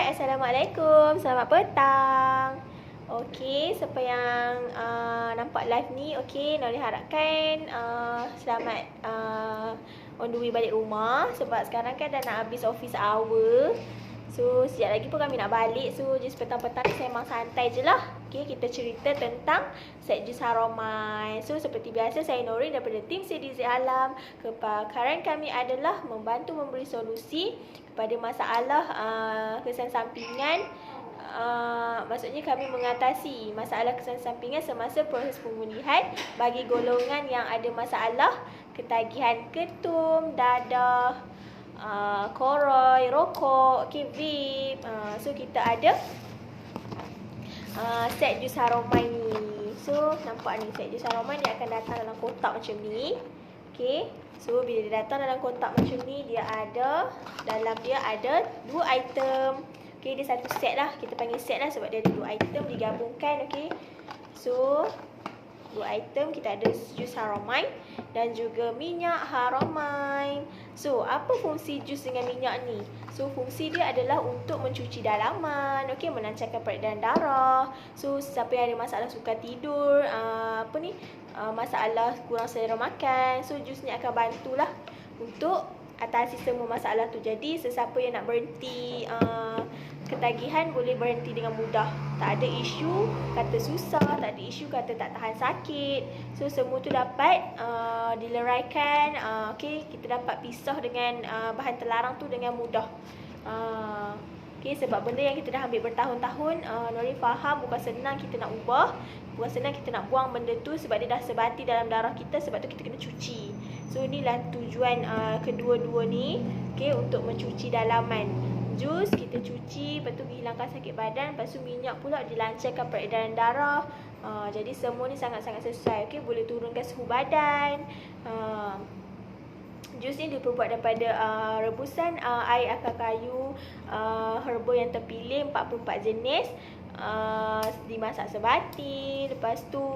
Hai, Assalamualaikum. Selamat petang. Okey, siapa yang nampak live ni, okey, Nori harapkan selamat on the way balik rumah. Sebab sekarang kan dah nak habis office hour. So, sekejap lagi pun kami nak balik. So, just petang-petang ni saya memang santai je lah. Okay, kita cerita tentang set jus Haromai. So, seperti biasa saya Nori daripada tim Sedizi Alam. Kepakaran kami adalah membantu memberi solusi kepada masalah kesan sampingan. Maksudnya kami mengatasi masalah kesan sampingan semasa proses pemulihan bagi golongan yang ada masalah ketagihan ketum, dadah, koroi, rokok, okay, vape. So kita ada set jus Haromai ni. So nampak ni set jus Haromai dia akan datang dalam kotak macam ni. Okay, so bila dia datang dalam kotak macam ni, dia ada, dalam dia ada 2 item. Okay, dia satu set lah, kita panggil set lah sebab dia ada 2 item digabungkan. Okay, so 2 item, kita ada jus Haromai dan juga minyak Haromai. So, apa fungsi jus dengan minyak ni? So, fungsi dia adalah untuk mencuci dalaman, okey, melancarkan peredaran darah. So, siapa yang ada masalah sukar tidur, masalah kurang selera makan, so jus ni akan bantulah untuk atasi semua masalah tu. Jadi, sesiapa yang nak berhenti ketagihan boleh berhenti dengan mudah. Tak ada isu kata susah, tak ada isu kata tak tahan sakit. So semua tu dapat dileraikan. Okay, kita dapat pisah dengan bahan terlarang tu dengan mudah. Okay, sebab benda yang kita dah ambil bertahun-tahun, Nori faham bukan senang kita nak ubah, bukan senang kita nak buang benda tu sebab dia dah sebati dalam darah kita. Sebab tu kita kena cuci. So inilah tujuan kedua-dua ni, okay, untuk mencuci dalaman. Jus kita cuci, lepas tu menghilangkan sakit badan, lepas tu minyak pula dilancarkan peredaran darah. Jadi semua ni sangat-sangat sesuai. Okay, boleh turunkan suhu badan. Jus ni diperbuat daripada rebusan air akar kayu, herba yang terpilih 44 jenis, dimasak sebati, lepas tu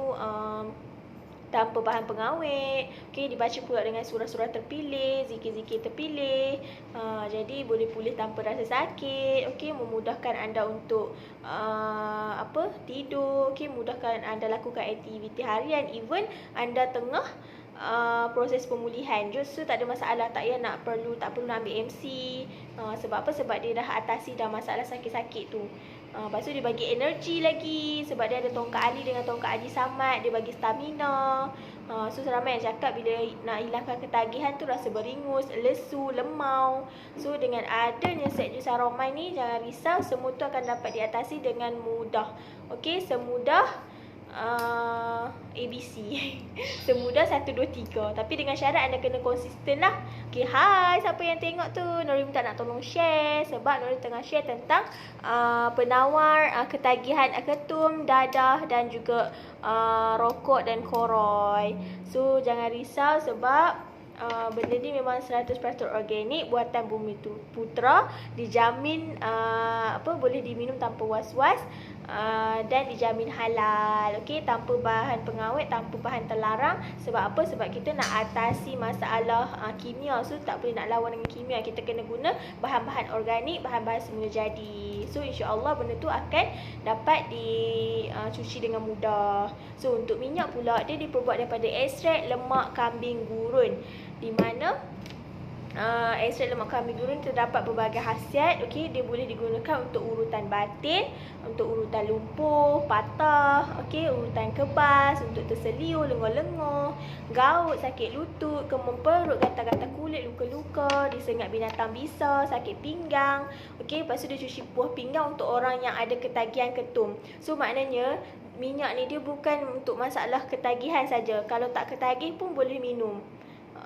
tanpa bahan pengawet. Okay, dibaca pula dengan surah-surah terpilih, zikir-zikir terpilih. Jadi boleh pulih tanpa rasa sakit. Okay, memudahkan anda untuk tidur. Okay, mudahkan anda lakukan aktiviti harian. Even anda tengah proses pemulihan, justru tak ada masalah. Tak perlu nak ambil MC. Sebab apa? Sebab dia dah atasi dah masalah sakit-sakit tu. Lepas tu dia bagi energi lagi sebab dia ada tongkat Ali dengan tongkat Haji Samad. Dia bagi stamina. So ramai yang cakap bila nak hilangkan ketagihan tu rasa beringus, lesu, lemau. So dengan adanya set jus Haromai ni, jangan risau, semua tu akan dapat diatasi dengan mudah. Okey, semudah ABC. Semudah 1, 2, 3. Tapi dengan syarat anda kena konsisten lah. Okay, hai siapa yang tengok tu, Nori minta nak tolong share. Sebab Nori tengah share tentang penawar ketagihan ketum, dadah dan juga rokok dan koroi. So jangan risau sebab benda ni memang 100% organik, buatan Bumi Putra. Dijamin boleh diminum tanpa was-was. Dan dijamin halal. Okey, tanpa bahan pengawet, tanpa bahan terlarang. Sebab apa? Sebab kita nak atasi masalah kimia. So tak boleh nak lawan dengan kimia. Kita kena guna bahan-bahan organik, bahan-bahan semula jadi. So insya-Allah benda tu akan dapat dicuci dengan mudah. So untuk minyak pula, dia diperbuat daripada ekstrak lemak kambing gurun, di mana ekstrak lemak kambing gurun terdapat berbagai khasiat. Okey, dia boleh digunakan untuk urutan batin, untuk urutan lumpuh, patah, okey, urutan kebas, untuk terseliu, lenguh-lenguh, gaut, sakit lutut, kemung perut, gatal-gatal kulit, luka-luka, disengat binatang bisa, sakit pinggang. Okey, lepas tu dia cuci buah pinggang untuk orang yang ada ketagihan ketum. So maknanya minyak ni dia bukan untuk masalah ketagihan saja. Kalau tak ketagih pun boleh minum.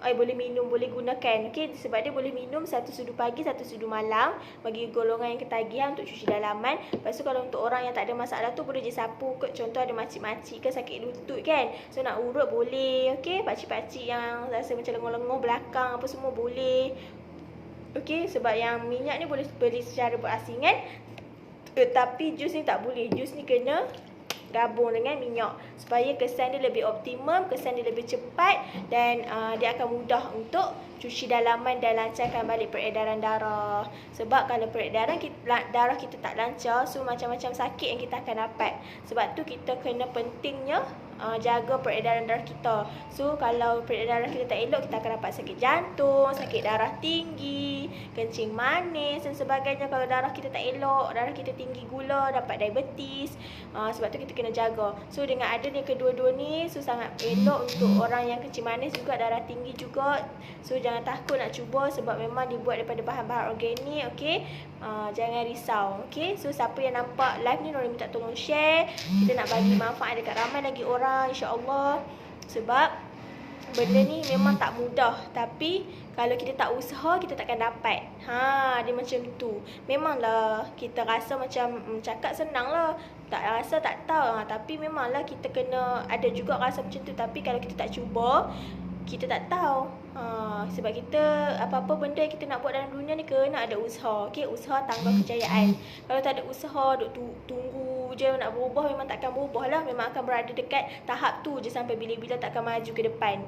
Boleh gunakan. Okey, sebab dia boleh minum 1 sudu pagi, 1 sudu malam bagi golongan yang ketagihan untuk cuci dalaman. Lepas tu kalau untuk orang yang tak ada masalah tu boleh je sapu kot. Contoh ada makcik-makcik ke sakit lutut kan. So nak urut boleh. Okey, pakcik-pakcik yang rasa macam lenguh-lenguh belakang apa semua boleh. Okey, sebab yang minyak ni boleh beli secara berasingan. Tetapi jus ni tak boleh. Jus ni kena gabung dengan minyak supaya kesan dia lebih optimum, kesan dia lebih cepat dan dia akan mudah untuk cuci dalaman dan lancarkan balik peredaran darah. Sebab kalau peredaran darah kita tak lancar, so macam-macam sakit yang kita akan dapat. Sebab tu kita kena pentingnya jaga peredaran darah kita. So kalau peredaran kita tak elok, kita akan dapat sakit jantung, sakit darah tinggi, kencing manis dan sebagainya. Kalau darah kita tak elok, darah kita tinggi gula, dapat diabetes. Sebab tu kita kena jaga. So dengan adanya kedua-dua ni, so sangat elok untuk orang yang kencing manis juga, darah tinggi juga. So jangan takut nak cuba sebab memang dibuat daripada bahan-bahan organik, okey. Jangan risau, okey. So siapa yang nampak live ni, Nora minta tolong share. Kita nak bagi manfaat dekat ramai lagi orang, insya-Allah. Sebab benda ni memang tak mudah, tapi kalau kita tak usaha, kita takkan dapat. Dia macam tu. Memanglah kita rasa macam cakap senang lah, tak rasa tak tahu. Tapi memanglah kita kena ada juga rasa macam tu. Tapi kalau kita tak cuba, kita tak tahu. Sebab kita apa-apa benda yang kita nak buat dalam dunia ni kena ada usaha. Okey, usaha tangga kejayaan. Kalau tak ada usaha, duk tunggu je nak berubah, memang takkan berubah lah. Memang akan berada dekat tahap tu je sampai bila-bila takkan maju ke depan.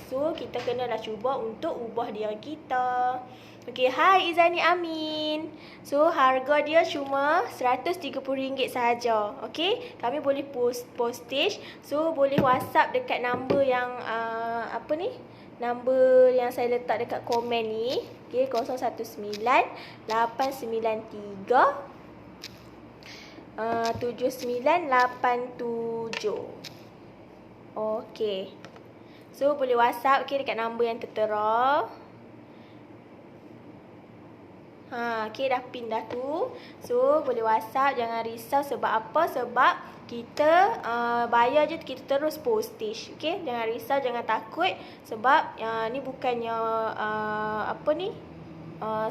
So kita kenalah cuba untuk ubah diri kita. Okey, hai Izani Amin. So harga dia cuma RM130 sahaja. Okey, kami boleh postage. So boleh WhatsApp dekat number yang number yang saya letak dekat komen ni. Okey, 019-893-7987. Okey. So boleh WhatsApp dekat number yang tertera. Okey, dah pin dah tu. So boleh WhatsApp, jangan risau. Sebab apa? Sebab kita bayar je, kita terus postage. Okey, jangan risau, jangan takut. Sebab ni bukannya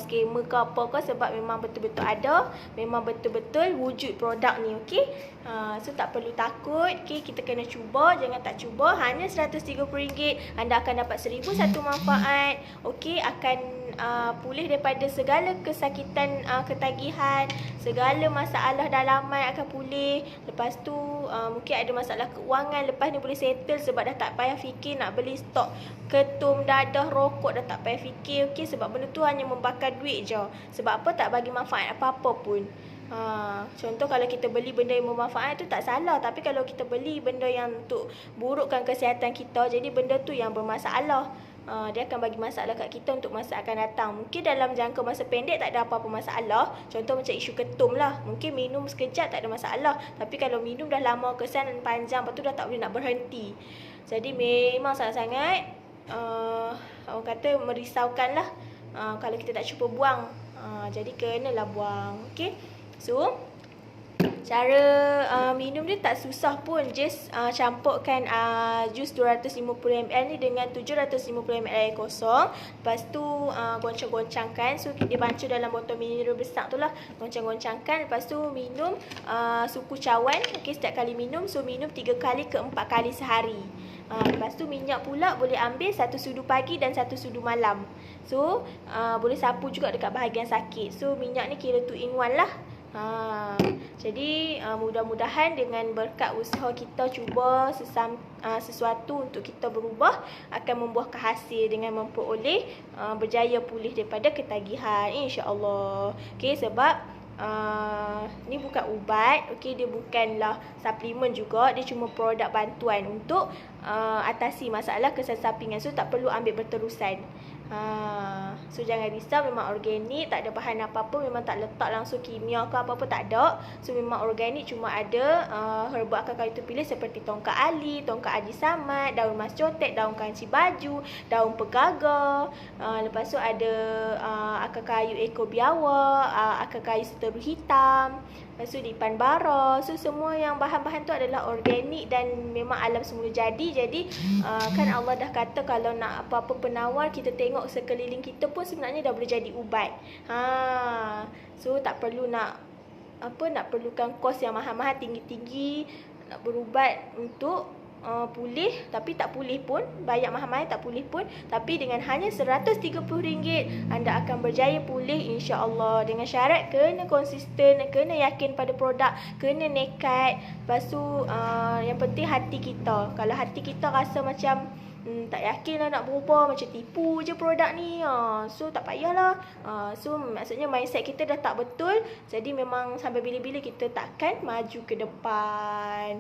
scammer ke apa ke. Sebab memang betul-betul ada, memang betul-betul wujud produk ni. Okey, so tak perlu takut. Okey, kita kena cuba, jangan tak cuba. Hanya RM130, anda akan dapat 1001 manfaat. Okey, akan pulih daripada segala kesakitan, ketagihan, segala masalah dalaman akan pulih. Lepas tu mungkin ada masalah keuangan, lepas ni boleh settle sebab dah tak payah fikir nak beli stok ketum, dadah, rokok, dah tak payah fikir. Okey, sebab benda tu hanya membakar duit je. Sebab apa? Tak bagi manfaat apa-apa pun. Contoh kalau kita beli benda yang bermanfaat tu tak salah, tapi kalau kita beli benda yang untuk burukkan kesihatan kita, jadi benda tu yang bermasalah. Dia akan bagi masalah kat kita untuk masa akan datang. Mungkin dalam jangka masa pendek tak ada apa-apa masalah. Contoh macam isu ketum lah, mungkin minum sekejap tak ada masalah. Tapi kalau minum dah lama, kesan dan panjang, lepas tu dah tak boleh nak berhenti. Jadi memang sangat-sangat orang kata merisaukan lah kalau kita tak cuba buang. Jadi kenalah buang. Okay, so cara minum dia tak susah pun. Just campurkan jus 250ml ni dengan 750ml air kosong. Lepas tu goncang-goncangkan. So dia bancur dalam botol mineral besar tu lah. Goncang-goncangkan. Lepas tu minum suku cawan. Okay, setiap kali minum, so minum 3 kali ke 4 kali sehari. Lepas tu minyak pula boleh ambil 1 sudu pagi dan 1 sudu malam. So boleh sapu juga dekat bahagian sakit. So minyak ni kira 2 in 1 lah. Jadi mudah-mudahan dengan berkat usaha kita cuba sesuatu untuk kita berubah, akan membuahkan hasil dengan memperoleh berjaya pulih daripada ketagihan, insya-Allah. Okey, sebab ni bukan ubat, okey, dia bukanlah suplemen juga, dia cuma produk bantuan untuk atasi masalah kesan sampingan. So tak perlu ambil berterusan. So jangan risau, memang organik, tak ada bahan apa-apa, memang tak letak langsung kimia ke apa-apa, tak ada. So memang organik, cuma ada herba akar kayu terpilih seperti tongkat ali, tongkat aji samat, daun mas cotek, daun kanci baju, daun pegaga. Lepas tu ada akar kayu ekor biawa, akar kayu seteru hitam, lepas tu dipan bara. So semua yang bahan-bahan tu adalah organik dan memang alam semula jadi. Jadi kan Allah dah kata kalau nak apa-apa penawar, kita tengok sekeliling kita pun sebenarnya dah boleh jadi ubat. So tak perlu nak perlukan kos yang mahal-mahal, tinggi-tinggi nak berubat untuk pulih, tapi tak pulih pun, bayar mahal-mahal tak pulih pun, tapi dengan hanya RM130 anda akan berjaya pulih insya-Allah. Dengan syarat kena konsisten, kena yakin pada produk, kena nekat. Lepas tu yang penting hati kita. Kalau hati kita rasa macam tak yakin lah nak berubah, macam tipu je produk ni, so tak payahlah. So maksudnya mindset kita dah tak betul, jadi memang sampai bila-bila kita takkan maju ke depan.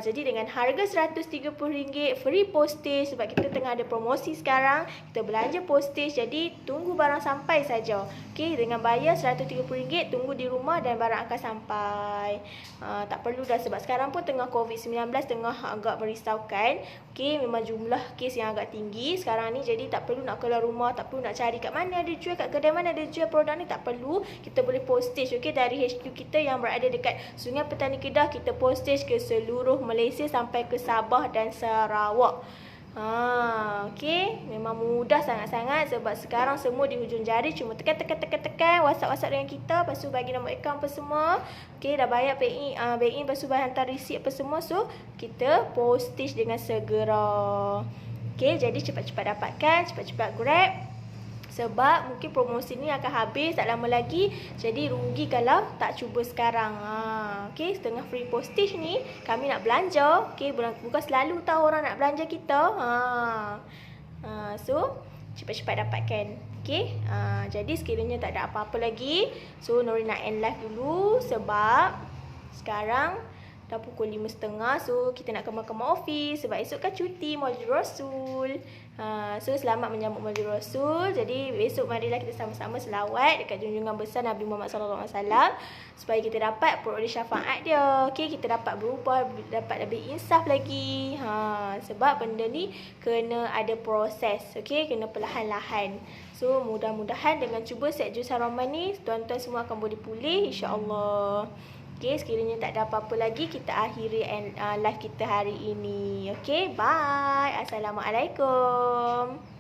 Jadi dengan harga RM130 free postage, sebab kita tengah ada promosi sekarang, kita belanja postage, jadi tunggu barang sampai saja. Okey, dengan bayar RM130, tunggu di rumah dan barang akan sampai. Tak perlu dah, sebab sekarang pun tengah COVID-19, tengah agak merisaukan. Okey, memang jumlah kes yang agak tinggi sekarang ni, jadi tak perlu nak keluar rumah, tak perlu nak cari kat mana ada jual, kat kedai mana ada jual produk ni, tak perlu. Kita boleh postage, okey, dari HQ kita yang berada dekat Sungai Petani Kedah, kita postage ke seluruh Malaysia sampai ke Sabah dan Sarawak. Okey, memang mudah sangat-sangat, sebab sekarang semua di hujung jari, cuma tekan WhatsApp dengan kita, lepas tu bagi nombor akaun apa semua. Okey, dah bayar BI, lepas tu bayar hantar receipt apa semua, so kita postage dengan segera. Okey, jadi cepat-cepat dapatkan, cepat-cepat grab. Sebab mungkin promosi ni akan habis tak lama lagi, jadi rugi kalau tak cuba sekarang. Okey, setengah free postage ni kami nak belanja. Okey, bukan selalu tahu orang nak belanja kita. So cepat-cepat dapatkan. Okey, jadi sekiranya tak ada apa-apa lagi, so Nuri nak end live dulu sebab sekarang dah pukul 5.30, so kita nak kemar-kemar office sebab esok kan cuti Maulid Rasul. So selamat menyambut Maulid Rasul. Jadi besok marilah kita sama-sama selawat dekat junjungan besar Nabi Muhammad SAW supaya kita dapat peroleh syafaat dia. Okey, kita dapat berubah, dapat lebih insaf lagi. Sebab benda ni kena ada proses. Okey, kena perlahan-lahan. So mudah-mudahan dengan cuba set jus haraman ni, tuan-tuan semua akan boleh pulih insya-Allah. Okey, sekiranya tak ada apa-apa lagi, kita akhiri live kita hari ini. Okey, bye. Assalamualaikum.